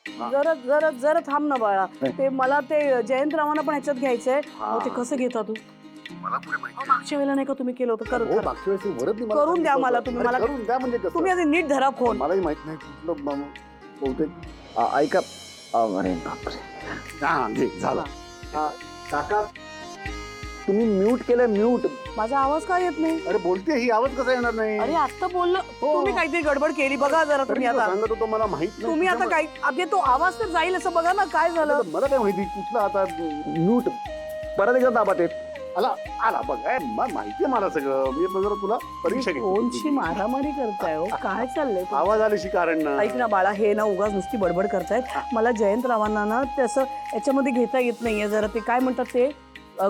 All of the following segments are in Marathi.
जरा जरा जरा थांब ना बाळा. ते मला ते जयंतरावांना पण ह्याच्यात घ्यायचंय. ते कसं घेता तू? मला पुढे माहिती मागच्या वेळेला नाही का तुम्ही केलं होतं? मागच्या वेळेस वरच नाही मला करून द्या सांगितलं मला होतं. तुम्ही. अरे मला करून द्या म्हणजे कसं? तुम्ही आधी नीट धरा फोन. मलाही माहित नाही कुठलं बहुतेक ऐका अरे बापरे हा घे झालं. काका तुम्ही म्यूट केलंय म्यूट. माझा आवाज का येत नाही? अरे बोलते ही आवाज कसा येणार नाही? अरे आता बोललं तुम्ही काहीतरी गडबड केली बघा जरा तुम्ही आता. सांगत होतो मला माहित नाही. तुम्ही आता काय आता तो आवाज तर जाईल असं बघा ना काय झालं. मला काय माहिती कुठला आता म्यूट परत एकदा दाबा ते आला आला बघ माहितीये मला सगळं. मी जरा तुला परीक्षा फोनची मारामारी करताय हो. काय चाललंय? आवाज आल्याशी कारण ना. ऐक ना बाळा हे ना उगाच नुसती बडबड करतायत. मला जयंतरावांना ना तसं याच्यामध्ये घेता येत नाहीये. जरा ते काय म्हणतात ते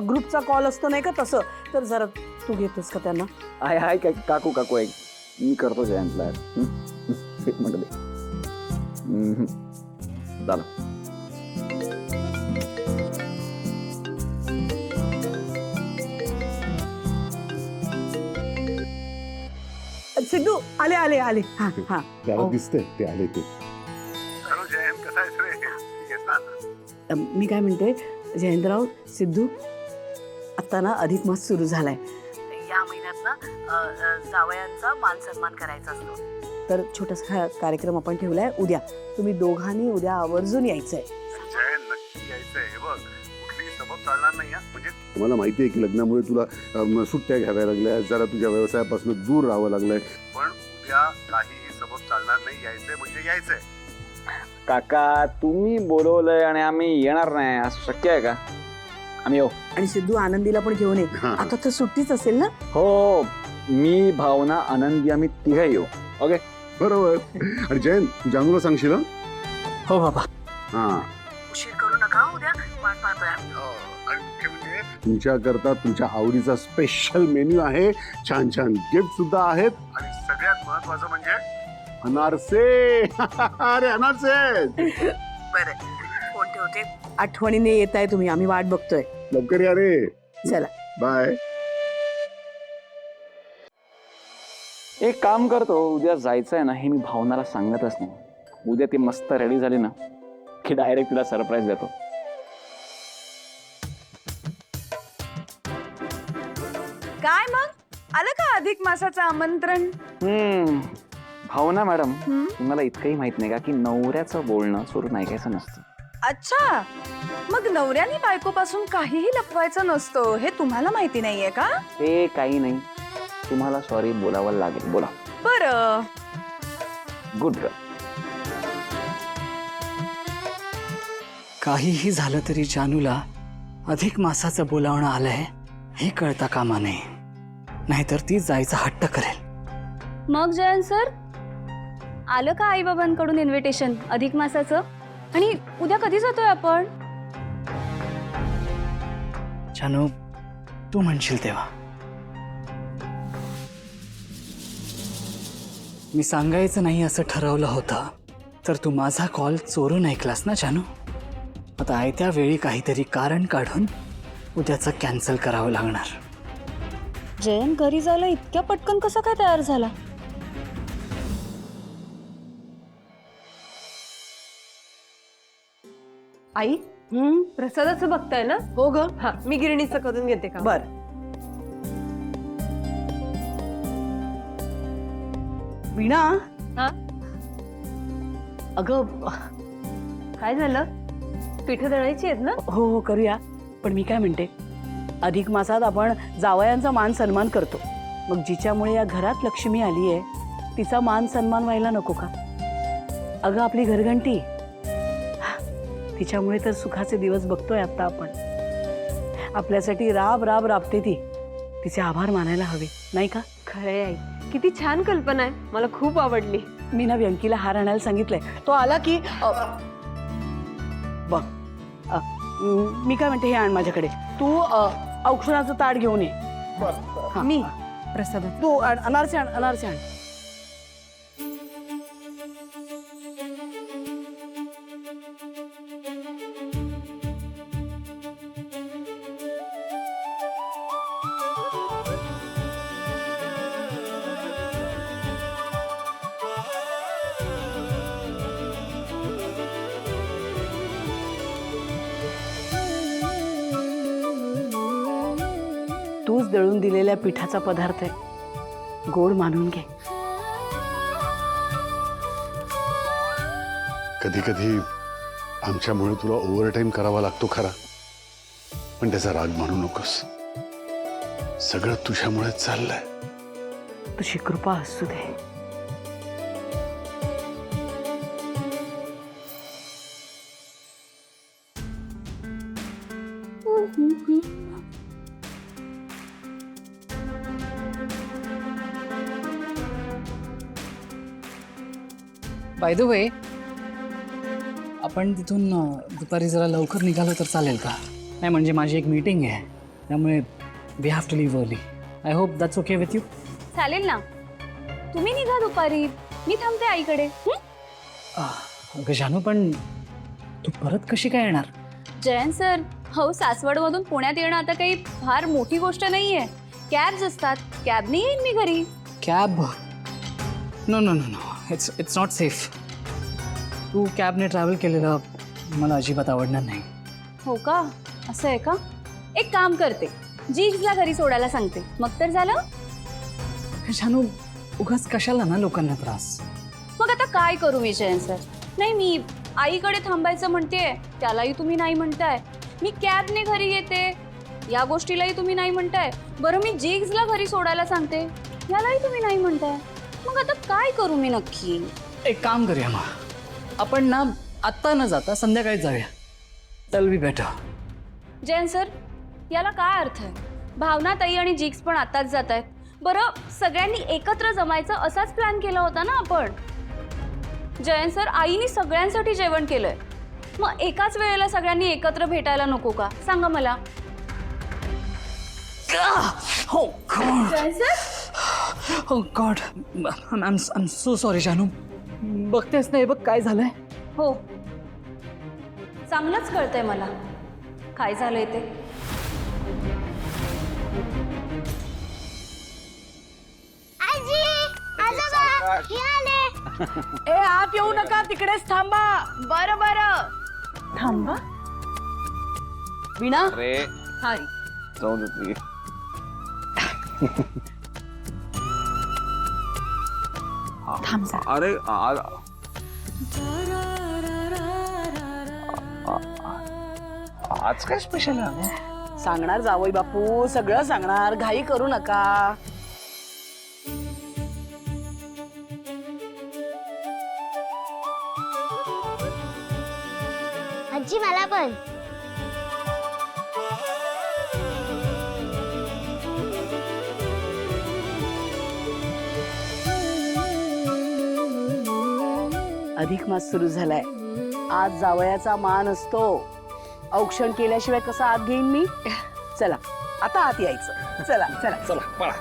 ग्रुपचा कॉल असतो नाही का तसं. तर जरा तू घेतोस का त्यांना? हाय हाय काय काकू काकू ऐक मी करतो जयंतला एक मिनिट दे. झालं. सिद्धू आले आले आले. हा हा त्याला हो. दिसतंय ते आले ते. मी काय म्हणते जयंतराव सिद्धू आता ना अधिक मास सुरू झालाय. या महिन्यात ना जावयांचा मान सन्मान करायचा असतो. तर छोटासा कार्यक्रम आपण ठेवलाय उद्या. तुम्ही दोघांनी उद्या आवर्जून यायचंय. मला माहिती आहे की लग्नामुळे तुला सुट्ट्या घ्याव्या लागल्या जरा तुझ्या व्यवसायापासून दूर राहावं लागलंय पण उद्या काहीही सबब चालणार नाही. यायचंय म्हणजे यायचंय. काका तुम्ही बोलवलंय आणि आम्ही येणार नाही असं शक्य आहे का? आम्ही येऊ. आणि सिद्धू आनंदीला पण घेऊन ये. आता तर सुट्टीच असेल ना? हो मी भावना आनंदी आम्ही तिघे येऊ. ओके बरोबर. आणि जयंत तू जानूला सांगशील हं? हो बाबा. हा उशीर करू नका उद्या वाट पाहतोय. तुमच्या करता तुमच्या आवडीचा स्पेशल मेन्यू आहे. छान छान गिफ्ट सुद्धा आहेत आणि सगळ्यात महत्वाचं म्हणजे अनारसे. अरे अनारसे. बरं फोन ठेवते. आठवणीने येत आहे तुम्ही. आम्ही वाट बघतोय. लवकर या रे. चला बाय. एक काम करतो उद्या जायचंय ना हे मी भावनाला सांगतच नाही. उद्या ती मस्त रेडी झाली ना की डायरेक्ट तिला सरप्राईज देतो. काय मग आलं का अधिक मासाचं आमंत्रण? भावना मॅडम तुम्हाला इतकंही माहित नाही का की नवऱ्याचं बोलणं चोरून ऐकायचं नसतं. अच्छा मग नवऱ्याने बायकोपासून काहीही लपवायचं नसतं हे तुम्हाला माहिती नाहीये का? ते काही नाही. तुम्हाला सॉरी बोलावं लागेल. बोला. बरं गुड गर्ल. काहीही झालं तरी जानूला अधिक मासाचं बोलावणं आलंय हे कळता कामा नये. नाहीतर ती जायचा हट्ट करेल. मग जयंत सर आलं का आई बाबांकडून इन्व्हिटेशन अधिक मासाचं? आणि उद्या कधी जातोय आपण? जानू तू म्हणशील तेव्हा. मी सांगायचं नाही असं ठरवलं होतं तर तू माझा कॉल चोरून ऐकलास ना जानू. आता आयत्या वेळी काहीतरी कारण काढून उद्याचं कॅन्सल करावं लागणार. जयंत घरी जायला इतक्या पटकन कसा काय तयार झाला? आई प्रसादाचं बघताय ना? हो ग. हा मी गिरणीचं करून घेते का? बर. वीणा. हा? अगं काय झालं? पिठं दळायची आहेत ना? हो हो करूया. पण मी काय म्हणते अधिक मासात आपण जावयांचा मान सन्मान करतो. मग जिच्यामुळे या घरात लक्ष्मी आली आहे तिचा मान सन्मान व्हायला नको का? अगं आपली घरघंटी तिच्यामुळे तर सुखाचे दिवस बघतोय आता आपण. आपल्यासाठी राब राब राबते ती. तिचे आभार मानायला हवे नाही का? खरंय आई किती छान कल्पना आहे. मला खूप आवडली. मी ना व्यंकीला हार आणायला सांगितलंय. तो आला की बघ मी काय म्हणते हे आण माझ्याकडे. तू औक्षणाचं ताट घेऊन ये. हा. मी प्रसाद तू अनारसे आण अनारसे आण. तूच दळून दिलेल्या पिठाचा पदार्थ आहे, गोड मानून घे. कधी कधी आमच्यामुळे तुला ओव्हरटाईम करावा लागतो खरा, पण त्याचा राग म्हणू नकोस. सगळं तुझ्यामुळेच चाललंय. तुझी कृपा असू दे. बाय द वे, आपण तिथून दुपारी जरा लवकर निघालो तर चालेल का? नाही म्हणजे माझी एक मीटिंग आहे, त्यामुळे we have to leave early. I hope that's okay with you. चालेल ना, तुम्ही निघा दुपारी, मी थांबते आईकडे. अगं जानू, पण तू परत कशी काय येणार? जयंत सर, हो सासवडमधून पुण्यात येणं आता काही फार मोठी गोष्ट नाहीये. कॅब्स असतात, कॅबने येईन मी घरी. Cab? No no no no, it's not safe. तू कॅबने ट्रॅव्हल केलेलं मला अजिबात आवडणार नाही. हो का? असं आहे का? एक काम करते, जिग्सला घरी सोडायला सांगते, मग तर झालं. जानू, उगाच कशाला ना लोकांना त्रास. मग आता काय करू मी जयंत सर? नाही, मी आईकडे थांबायचं म्हणतेय, त्यालाही तुम्ही नाही म्हणताय. मी कॅबने घरी येते, या गोष्टीलाही तुम्ही नाही म्हणताय. बरं, मी जिग्सला घरी सोडायला सांगते, यालाही तुम्ही नाही म्हणताय. मग आता काय करू मी नक्की? एक काम करूया मग, आपण ना आत्ता न जाता संध्याकाळी जाऊया. That will be better. Jayant sir, याला काय अर्थ आहे? भावना ताई आणि जिग्स पण आताच जात आहेत. बरं, सगळ्यांनी एकत्र जमायचं असाच प्लॅन केला होता ना आपण. जयंत सर, आईने सगळ्यांसाठी जेवण केलंय, मग एकाच वेळेला सगळ्यांनी एकत्र भेटायला नको का? सांगा मला. Oh God. Jayant sir, Oh God. I'm so sorry, जानू. बघतेस नाही बघ काय झालंय. हो, चांगलंच कळतंय मला काय झालंय ते. ए, आत येऊ नका, तिकडेच थांबा. बरं बरं. थांबा. वीणा, अरे हाय. जाऊ दे तुझी. अरे आज काय स्पेशल आहे? सांगणार जावई बापू, सगळं सांगणार, घाई करू नका. आजी मला पण. अधिक मास सुरू झालाय, आज जावयाचा मान असतो. औक्षण केल्याशिवाय कसा आत घेईन मी? चला आता आत यायचं. चला चला चला पळा.